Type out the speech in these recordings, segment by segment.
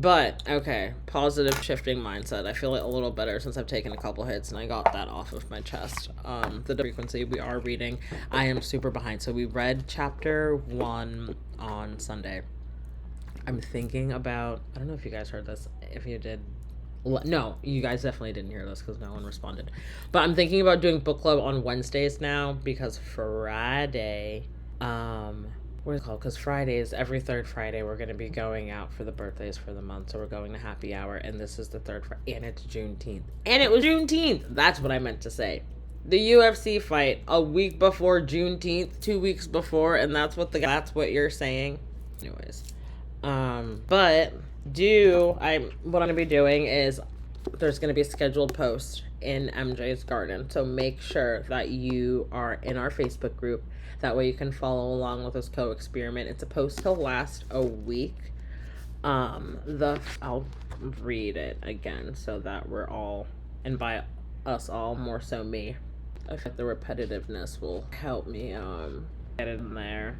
But, okay, positive shifting mindset. I feel a little better since I've taken a couple hits and I got that off of my chest. The frequency we are reading, I am super behind. So we read chapter 1 on Sunday. I'm thinking about, I don't know if you guys heard this. If you did, no, you guys definitely didn't hear this because no one responded. But I'm thinking about doing book club on Wednesdays now because Friday, what is it called? Because Fridays, every third Friday, we're going to be going out for the birthdays for the month. So we're going to happy hour, and this is the third Friday, and it's Juneteenth. And it was Juneteenth. That's what I meant to say. The UFC fight a week before Juneteenth, 2 weeks before, and that's what you're saying. Anyways, but what I'm going to be doing is there's going to be a scheduled post in MJ's garden. So make sure that you are in our Facebook group. That way you can follow along with this co-experiment. It's supposed to last a week. I'll read it again so that we're all, and by us all, more so me. I think the repetitiveness will help me get it in there.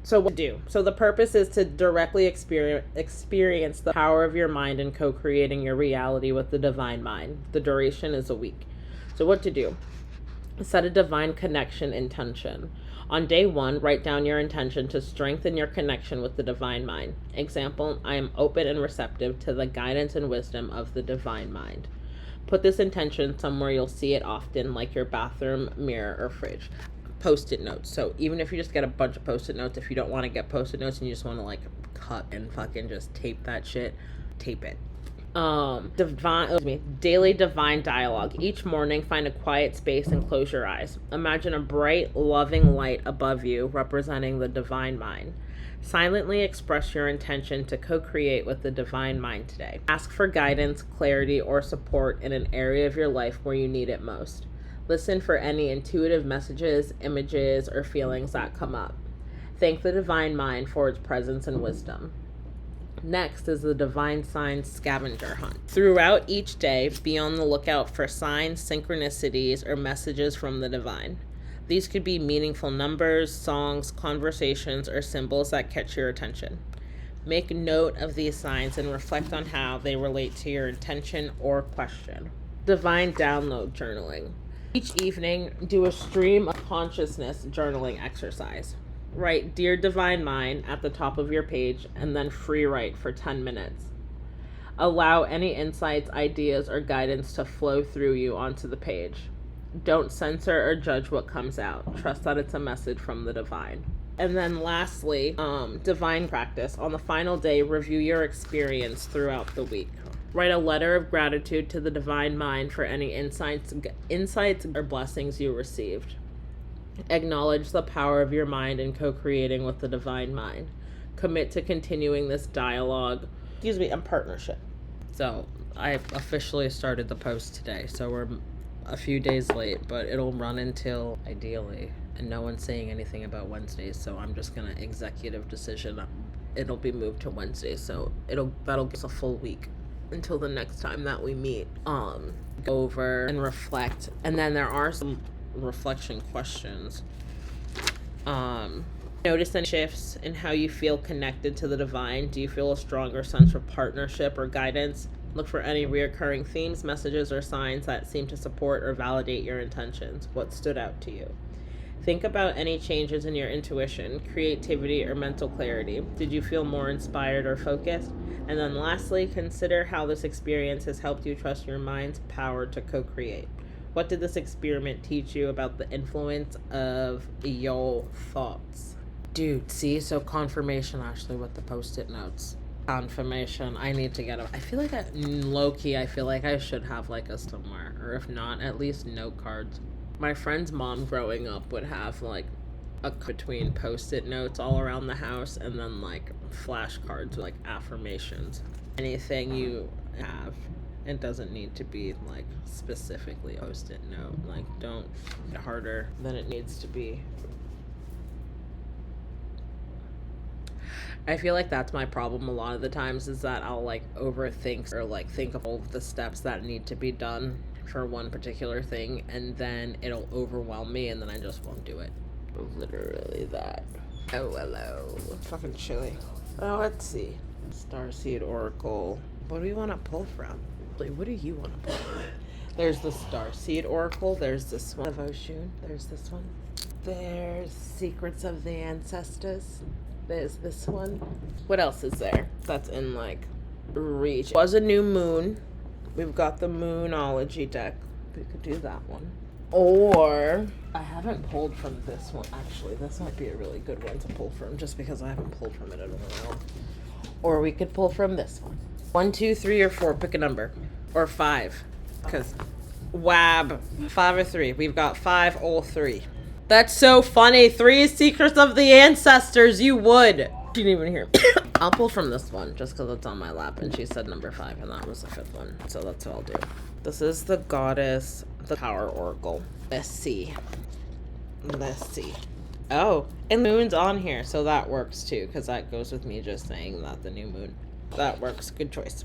So what to do? So the purpose is to directly experience the power of your mind in co-creating your reality with the divine mind. The duration is a week. So what to do? Set a divine connection intention. On day 1, write down your intention to strengthen your connection with the divine mind. Example, I am open and receptive to the guidance and wisdom of the divine mind. Put this intention somewhere you'll see it often, like your bathroom, mirror, or fridge. Post-it notes. So even if you just get a bunch of post-it notes, if you don't want to get post-it notes and you just want to like cut and fucking just tape that shit, tape it. Daily divine dialogue. Each morning, find a quiet space and close your eyes. Imagine a bright, loving light above you, representing the divine mind. Silently express your intention to co-create with the divine mind today. Ask for guidance, clarity, or support in an area of your life where you need it most. Listen for any intuitive messages, images, or feelings that come up. Thank the divine mind for its presence and wisdom. Next is the divine signs scavenger hunt. Throughout each day, be on the lookout for signs, synchronicities, or messages from the divine. These could be meaningful numbers, songs, conversations, or symbols that catch your attention. Make note of these signs and reflect on how they relate to your intention or question. Divine download journaling. Each evening, do a stream of consciousness journaling exercise. Write Dear Divine Mind at the top of your page and then free write for 10 minutes. Allow any insights, ideas, or guidance to flow through you onto the page. Don't censor or judge what comes out. Trust that it's a message from the divine. And then lastly, divine practice. On the final day, review your experience throughout the week. Write a letter of gratitude to the divine mind for any insights or blessings you received. Acknowledge the power of your mind in co-creating with the divine mind. Commit to continuing this dialogue, and partnership. So I officially started the post today, so we're a few days late, but it'll run until, ideally, and no one's saying anything about Wednesdays, so I'm just gonna executive decision. It'll be moved to Wednesday, so that'll give us a full week until the next time that we meet. Go over and reflect, and then there are some reflection questions. Notice any shifts in how you feel connected to the divine. Do you feel a stronger sense of partnership or guidance? Look for any reoccurring themes, messages, or signs that seem to support or validate your intentions. What stood out to you? Think about any changes in your intuition, creativity, or mental clarity. Did you feel more inspired or focused? And then lastly, consider how this experience has helped you trust your mind's power to co-create. What did this experiment teach you about the influence of your thoughts? Dude, see? So confirmation, Ashley, with the post-it notes. Confirmation. I need to get them. I feel like low-key, I feel like I should have like a somewhere. Or if not, at least note cards. My friend's mom growing up would have like between post-it notes all around the house and then like flashcards with like affirmations. Anything you have. It doesn't need to be like specifically post-it note. Like, don't make it harder than it needs to be. I feel like that's my problem a lot of the times, is that I'll like overthink or like think of all of the steps that need to be done for one particular thing, and then it'll overwhelm me and then I just won't do it. Literally that. Oh, hello. It's fucking chilly. Oh, let's see. Starseed Oracle. What do we want to pull from? Like, what do you want to pull from? There's the Starseed Oracle. There's this one of Oshun. There's this one. There's Secrets of the Ancestors. There's this one. What else is there that's in, like, reach? Was a new moon. We've got the Moonology deck. We could do that one. Or, I haven't pulled from this one. Actually, this might be a really good one to pull from, just because I haven't pulled from it in a while. Or we could pull from this one. 1, 2, 3, or 4. Pick a number. Or 5. Because, wab. 5 or 3. We've got 5, all 3. That's so funny. 3 is Secrets of the Ancestors. You would. She didn't even hear. I'll pull from this one just because it's on my lap, and she said number 5, and that was the 5th one. So that's what I'll do. This is the Goddess, the Power Oracle. Let's see. Let's see. Oh, and the moon's on here, so that works too, because that goes with me just saying that the new moon. That works. Good choice.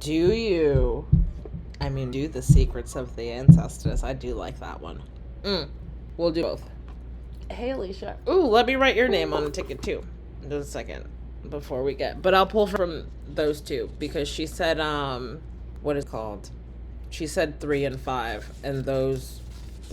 Do the Secrets of the Ancestors. I do like that one. We'll do both. Hey, Alicia. Ooh, let me write your name on a ticket too. Just a second before we get. But I'll pull from those two because she said, what is it called? She said 3 and 5, and those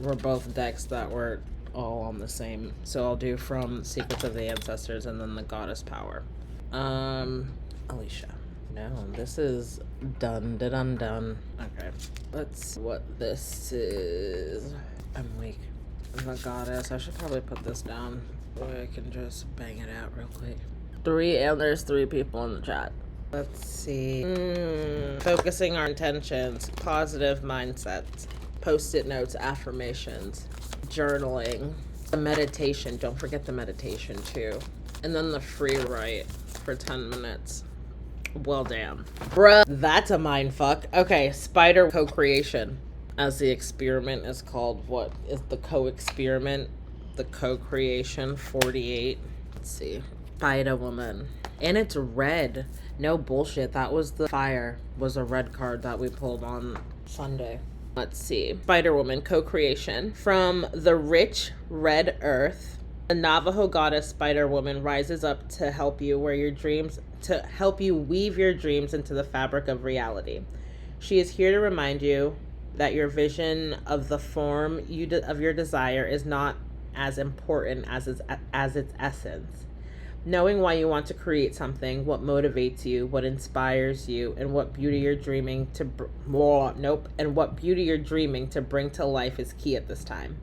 were both decks that were all on the same. So I'll do from Secrets of the Ancestors and then the Goddess Power. Alicia. No, this is done. Okay. Let's see what this is. I'm weak. The Goddess. I should probably put this down so I can just bang it out real quick. 3, and there's 3 people in the chat. Let's see. Focusing our intentions, positive mindsets, post-it notes, affirmations, journaling, the meditation. Don't forget the meditation too. And then the free write for 10 minutes. Well, damn. Bruh, that's a mind fuck. Okay, spider co-creation. As the experiment is called. What is the co-experiment? The co-creation 48. Let's see. Spider woman. And it's red. No bullshit. That was the fire. Was a red card that we pulled on Sunday. Let's see. Spider woman co-creation. From the rich red earth, the Navajo goddess Spider woman rises up to help you weave your dreams into the fabric of reality. She is here to remind you that your vision of the form of your desire is not as important as its essence. Knowing why you want to create something, what motivates you, what inspires you, and what beauty you're dreaming to bring to life is key at this time.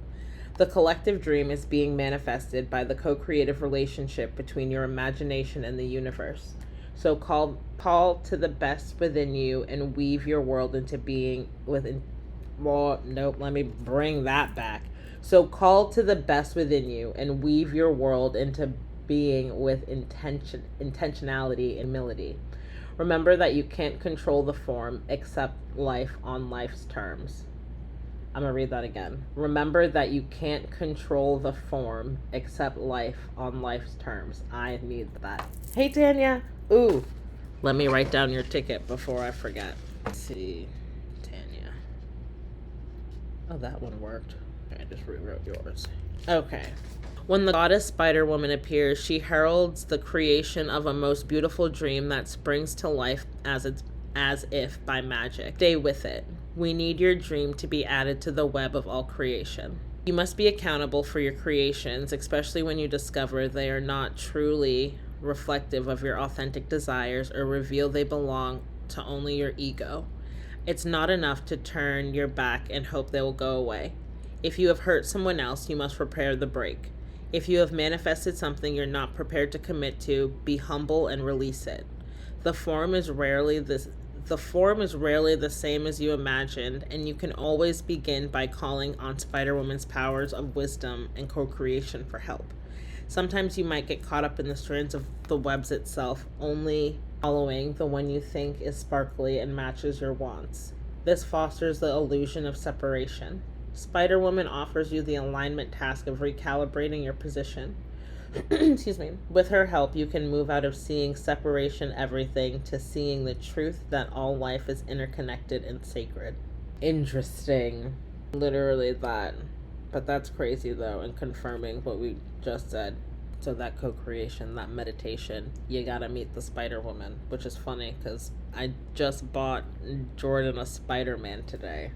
The collective dream is being manifested by the co-creative relationship between your imagination and the universe. So call to the best within you and weave your world into being let me bring that back. So call to the best within you and weave your world into being with intentionality and humility. Remember that you can't control the form except life on life's terms. I'm going to read that again. Remember that you can't control the form except life on life's terms. I need that. Hey, Tanya. Ooh. Let me write down your ticket before I forget. Let's see. Tanya. Oh, that one worked. I just rewrote yours. Okay. When the goddess Spider Woman appears, she heralds the creation of a most beautiful dream that springs to life as if by magic. Stay with it. We need your dream to be added to the web of all creation. You must be accountable for your creations, especially when you discover they are not truly reflective of your authentic desires or reveal they belong to only your ego. It's not enough to turn your back and hope they will go away. If you have hurt someone else, you must prepare the break. If you have manifested something you're not prepared to commit to, be humble and release it. The form is rarely the same as you imagined, and you can always begin by calling on Spider-Woman's powers of wisdom and co-creation for help. Sometimes you might get caught up in the strands of the webs itself, only following the one you think is sparkly and matches your wants. This fosters the illusion of separation. Spider-Woman offers you the alignment task of recalibrating your position. Excuse me. With her help, you can move out of seeing separation everything to seeing the truth that all life is interconnected and sacred. Interesting. Literally that. But that's crazy though, and confirming what we just said. So that co-creation, that meditation, you gotta meet the Spider-Woman, which is funny because I just bought Jordan a Spider-Man today,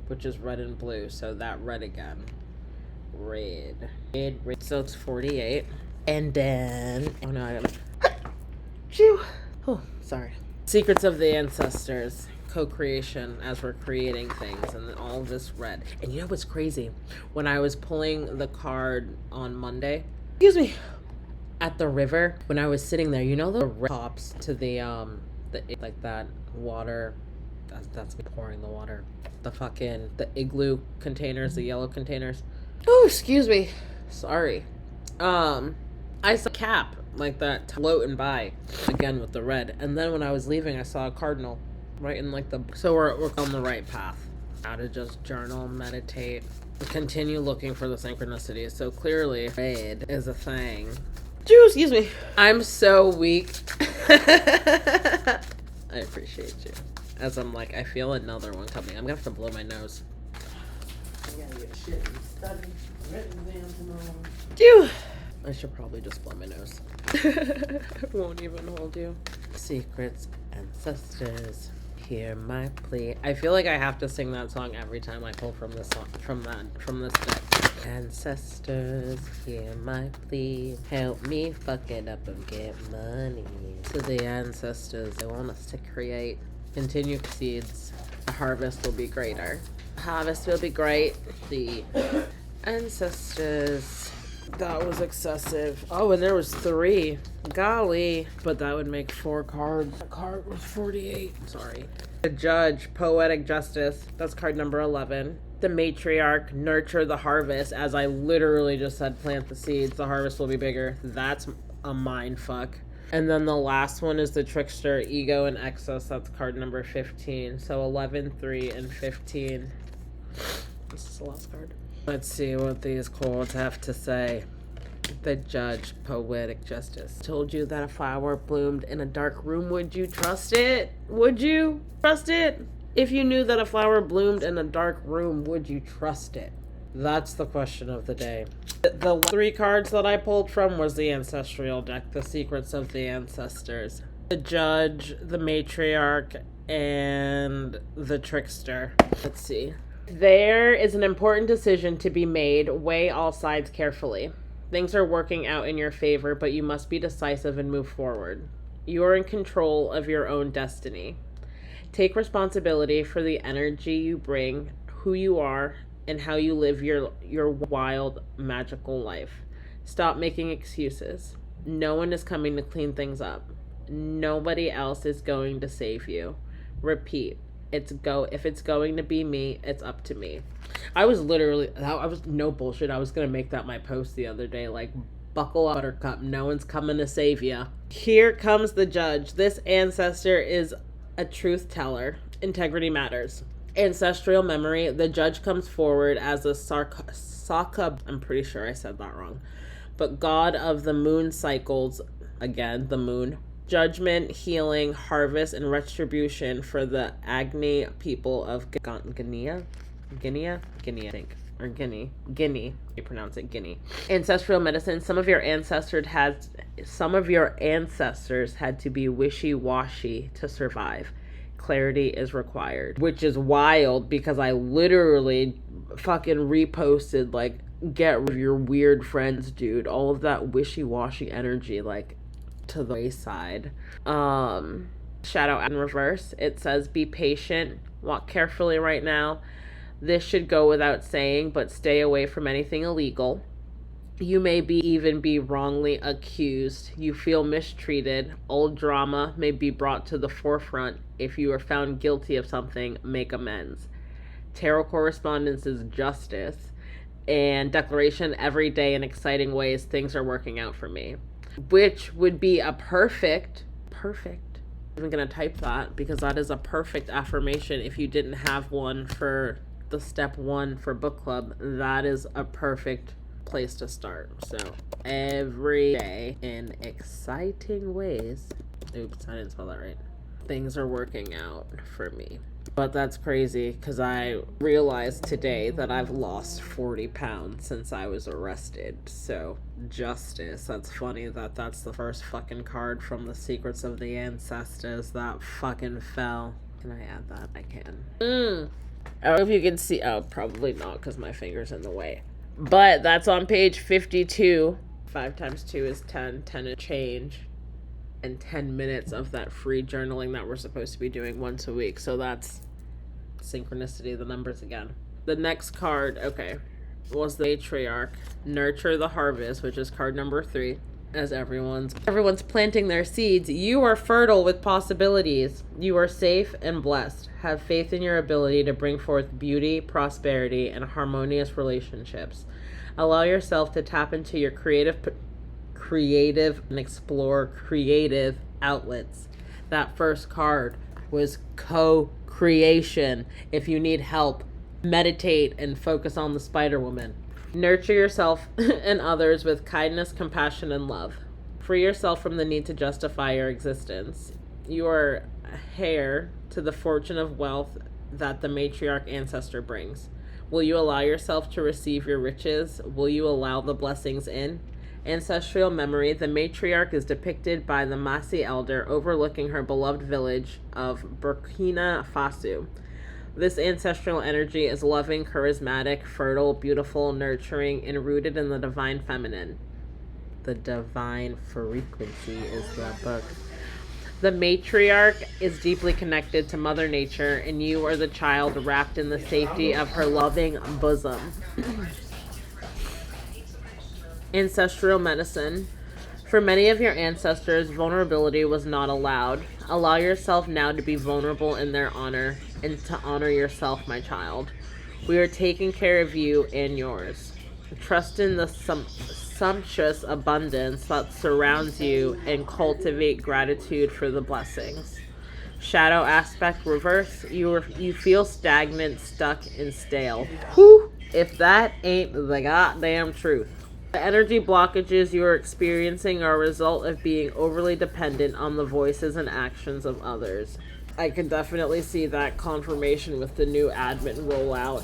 which is red and blue. So that red again. Red. So it's 48. And then, oh no, I gotta, phew. Oh, sorry. Secrets of the Ancestors. Co-creation as we're creating things, and then all of this red. And you know what's crazy? When I was pulling the card on Monday, excuse me, at the river, when I was sitting there, you know the tops to the like that water, that's me pouring the water, the igloo containers, the yellow containers. Oh, excuse me, sorry. I saw a cap like that floating by again with the red, and then when I was leaving, I saw a cardinal right in like the. So we're on the right path. How to just journal, meditate, continue looking for the synchronicities. So clearly, red is a thing. Excuse me. I'm so weak. I appreciate you. As I'm like, I feel another one coming. I'm gonna have to blow my nose. I gotta get shit and study. Written exams and all. I should probably just blow my nose. I won't even hold you. Secrets, ancestors, hear my plea. I feel like I have to sing that song every time I pull from this song, from this deck. Ancestors, hear my plea. Help me fuck it up and get money. To the ancestors, they want us to create. Continue seeds. The harvest will be greater. The harvest will be great. The ancestors. That was excessive. Oh, and there was 3. Golly. But that would make 4 cards. The card was 48. Sorry. The Judge, Poetic Justice. That's card number 11. The Matriarch, Nurture the Harvest. As I literally just said, plant the seeds. The harvest will be bigger. That's a mind fuck. And then the last one is the Trickster, Ego and Excess. That's card number 15. So 11, 3, and 15. This is the last card. Let's see what these cards have to say. The Judge, Poetic Justice. Told you that a flower bloomed in a dark room. Would you trust it? Would you trust it? If you knew that a flower bloomed in a dark room, would you trust it? That's the question of the day. The 3 cards that I pulled from was the Ancestral deck, the Secrets of the Ancestors. The Judge, the Matriarch, and the Trickster. Let's see. There is an important decision to be made. Weigh all sides carefully. Things are working out in your favor, but you must be decisive and move forward. You are in control of your own destiny. Take responsibility for the energy you bring, who you are, and how you live your wild, magical life. Stop making excuses. No one is coming to clean things up. Nobody else is going to save you. Repeat. If it's going to be me, it's up to me. I was no bullshit. I was going to make that my post the other day. Like, buckle up, Buttercup. No one's coming to save you. Here comes the Judge. This ancestor is a truth teller. Integrity matters. Ancestral memory. The Judge comes forward as a I'm pretty sure I said that wrong. But God of the moon cycles. Again, the moon. Judgment, healing, harvest, and retribution for the Agni people of Guinea, I think, or Guinea. You pronounce it Guinea. Ancestral medicine. Some of your ancestors had to be wishy-washy to survive. Clarity is required, which is wild because I literally fucking reposted like, get rid of your weird friends, dude. All of that wishy-washy energy, like, to the wayside. Shadow in reverse. It says, be patient, walk carefully right now. This should go without saying, but stay away from anything illegal. You may even be wrongly accused. You feel mistreated. Old drama may be brought to the forefront. If you are found guilty of something, make amends. Tarot correspondence is justice. And declaration, every day in exciting ways, things are working out for me. Which would be a perfect, I'm going to type that because that is a perfect affirmation. If you didn't have one for the step 1 for book club, that is a perfect place to start. So every day in exciting ways, oops, I didn't spell that right. Things are working out for me. But that's crazy because I realized today that I've lost 40 pounds since I was arrested. So, justice. That's funny that that's the first fucking card from the Secrets of the Ancestors that fucking fell. Can I add that? I can. I don't know if you can see. Oh, probably not because my finger's in the way. But that's on page 52. 5 times 2 is 10. 10 is change. And 10 minutes of that free journaling that we're supposed to be doing once a week. So that's synchronicity, the numbers again. The next card, okay, was the matriarch. Nurture the harvest, which is card number 3. As everyone's planting their seeds, you are fertile with possibilities. You are safe and blessed. Have faith in your ability to bring forth beauty, prosperity, and harmonious relationships. Allow yourself to tap into your creative and explore creative outlets. That first card was co-creation. If you need help, meditate and focus on the Spider Woman. Nurture yourself and others with kindness, compassion, and love. Free yourself from the need to justify your existence. You are heir to the fortune of wealth that the matriarch ancestor brings. Will you allow yourself to receive your riches? Will you allow the blessings in? Ancestral memory. The matriarch is depicted by the Masi elder overlooking her beloved village of Burkina Faso. This ancestral energy is loving, charismatic, fertile, beautiful, nurturing, and rooted in the divine feminine. The divine frequency is the book. The matriarch is deeply connected to Mother Nature, and you are the child wrapped in the safety of her loving bosom. Ancestral medicine. For many of your ancestors, vulnerability was not allowed. Allow yourself now to be vulnerable in their honor and to honor yourself, my child. We are taking care of you and yours. Trust in the sumptuous abundance that surrounds you and cultivate gratitude for the blessings. Shadow aspect reverse. You feel stagnant, stuck, and stale. Whew, if that ain't the goddamn truth. The energy blockages you are experiencing are a result of being overly dependent on the voices and actions of others. I can definitely see that confirmation with the new admin rollout.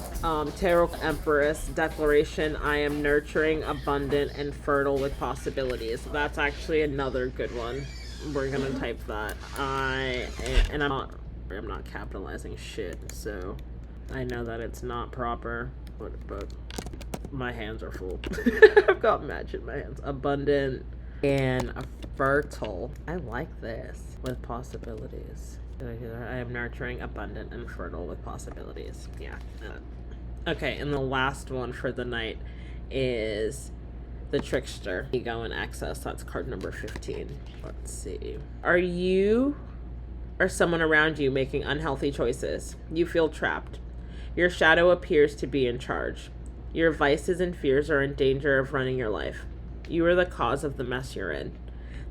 Tarot Empress Declaration. I am nurturing, abundant, and fertile with possibilities. That's actually another good one. We're gonna type that. I'm not capitalizing shit, so I know that it's not proper. But my hands are full. I've got match in my hands. Abundant and fertile. I like this. With possibilities. Did I do that? I am nurturing, abundant, and fertile with possibilities. Yeah. Okay, and the last one for the night is the trickster. Ego and access. That's card number 15. Let's see. Are you or someone around you making unhealthy choices? You feel trapped. Your shadow appears to be in charge. Your vices and fears are in danger of running your life. You are the cause of the mess you're in.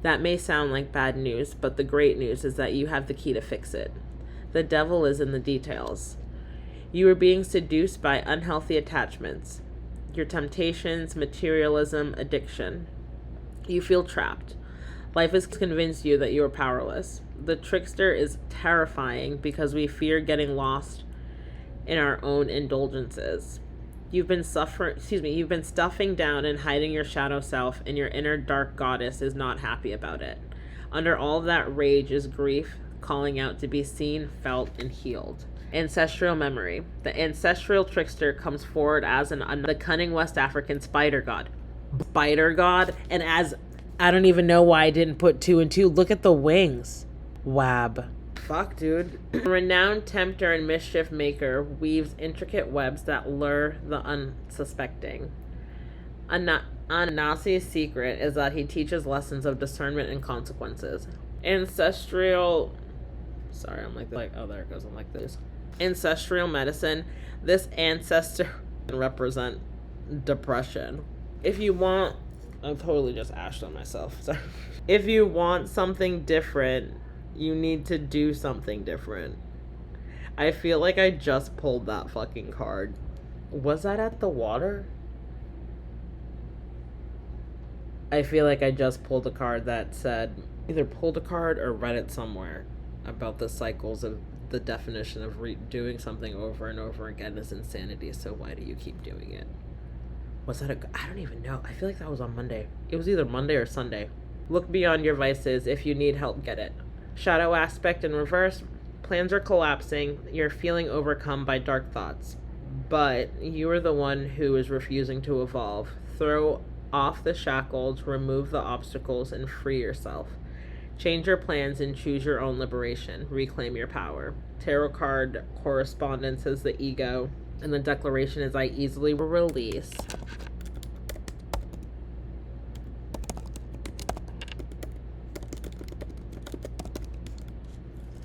That may sound like bad news, but the great news is that you have the key to fix it. The devil is in the details. You are being seduced by unhealthy attachments, your temptations, materialism, addiction. You feel trapped. Life has convinced you that you are powerless. The trickster is terrifying because we fear getting lost in our own indulgences. You've been stuffing down and hiding your shadow self, and your inner dark goddess is not happy about it. Under all of that rage is grief, calling out to be seen, felt, and healed. Ancestral memory. The ancestral trickster comes forward as the cunning West African spider god. And as I don't even know why I didn't put 2 and 2. Look at the wings. Wab. Fuck, dude. A renowned tempter and mischief maker weaves intricate webs that lure the unsuspecting. Anansi's secret is that he teaches lessons of discernment and consequences. Ancestral... Sorry, I'm like oh, there it goes. I'm like this. Ancestral medicine. This ancestor can represent depression. If you want... I totally just ashed on myself. Sorry. If you want something different... You need to do something different. I feel like I just pulled that fucking card. Was that at the water? I feel like I just pulled a card that said, either pulled a card or read it somewhere about the cycles of the definition of doing something over and over again is insanity, so why do you keep doing it? Was that I don't even know. I feel like that was on Monday. It was either Monday or Sunday. Look beyond your vices. If you need help, get it. Shadow aspect in reverse. Plans are collapsing. You're feeling overcome by dark thoughts. But you are the one who is refusing to evolve. Throw off the shackles, remove the obstacles, and free yourself. Change your plans and choose your own liberation. Reclaim your power. Tarot card correspondence is the ego. And the declaration is I easily release.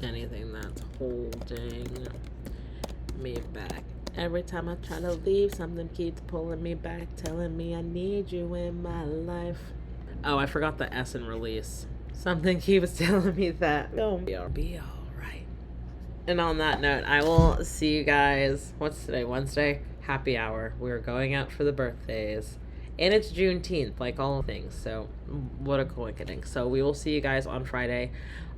Anything that's holding me back. Every time I try to leave, something keeps pulling me back, telling me I need you in my life. Oh, I forgot the S in release. Something keeps telling me that it'll be all right. And on that note, I will see you guys. What's today? Wednesday? Happy hour. We're going out for the birthdays. And it's Juneteenth, like all things. So what a coincidence. So we will see you guys on Friday.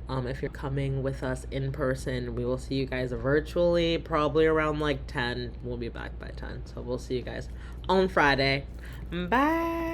If you're coming with us in person, we will see you guys virtually, probably around like 10. We'll be back by 10. So we'll see you guys on Friday. Bye.